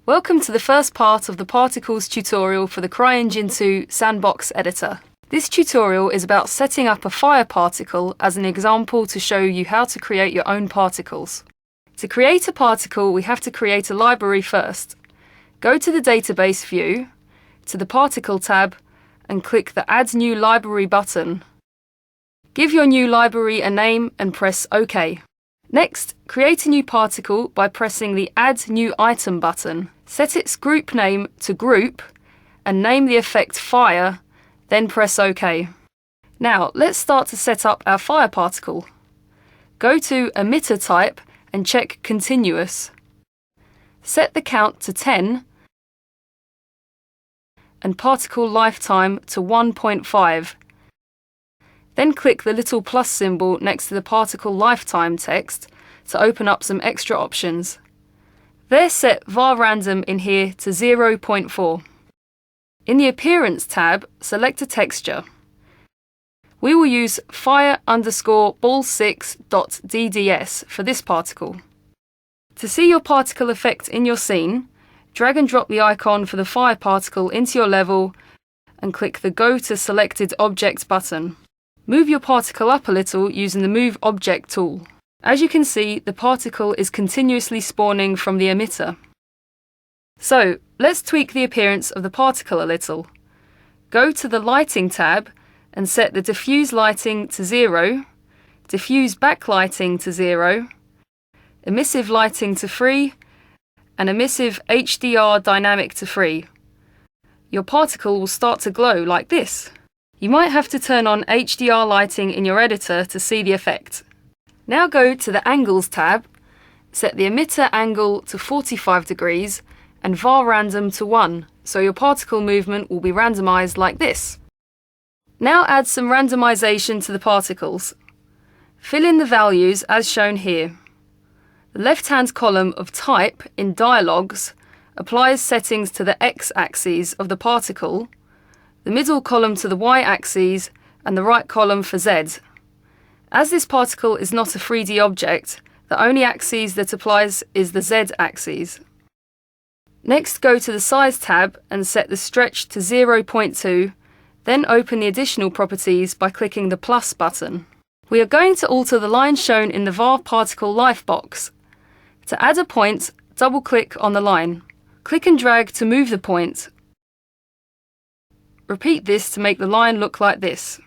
Welcome to the first part of the Particles tutorial for the CryEngine 2 Sandbox editor. This tutorial is about setting up a fire particle as an example to show you how to create your own particles. To create a particle, we have to create a library first. Go to the database view, to the Particle tab, and click the Add New Library button. Give your new library a name and press OK. Next, create a new particle by pressing the Add New Item button. Set its group name to Group and name the effect Fire, then press OK. Now, let's start to set up our fire particle. Go to Emitter Type and check Continuous. Set the count to 10 and particle lifetime to 1.5. Then click the little plus symbol next to the particle lifetime text to open up some extra options. There, set var random in here to 0.4. In the Appearance tab, select a texture. We will use fire_ball6.dds for this particle. To see your particle effect in your scene, drag and drop the icon for the fire particle into your level and click the Go to Selected Object button. Move your particle up a little using the Move Object tool. As you can see, the particle is continuously spawning from the emitter. So, let's tweak the appearance of the particle a little. Go to the Lighting tab and set the Diffuse Lighting to 0, Diffuse Backlighting to 0, Emissive Lighting to 3, and Emissive HDR Dynamic to 3. Your particle will start to glow like this. You might have to turn on HDR lighting in your editor to see the effect. Now go to the Angles tab, set the emitter angle to 45 degrees and var random to 1, so your particle movement will be randomized like this. Now add some randomization to the particles. Fill in the values as shown here. The left-hand column of Type in Dialogues applies settings to the x-axis of the particle, the middle column to the y-axis, and the right column for z. As this particle is not a 3D object, the only axis that applies is the z-axis. Next, go to the Size tab and set the stretch to 0.2, then open the additional properties by clicking the plus button. We are going to alter the line shown in the var particle life box. To add a point, double-click on the line. Click and drag to move the point. Repeat this to make the line look like this.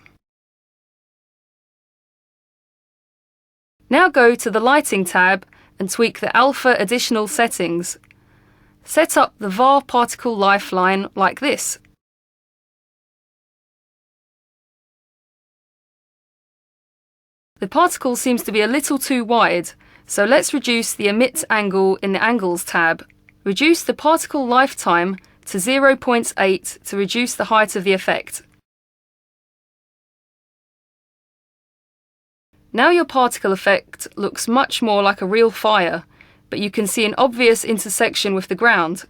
Now go to the Lighting tab and tweak the Alpha additional settings. Set up the var particle lifeline like this. The particle seems to be a little too wide, so let's reduce the Emit angle in the Angles tab. Reduce the particle lifetime to 0.8 to reduce the height of the effect. Now your particle effect looks much more like a real fire, but you can see an obvious intersection with the ground.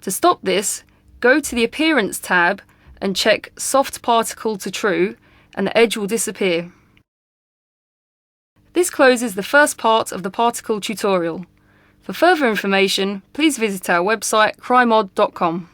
To stop this, go to the Appearance tab and check Soft Particle to True, and the edge will disappear. This closes the first part of the particle tutorial. For further information, please visit our website crymod.com.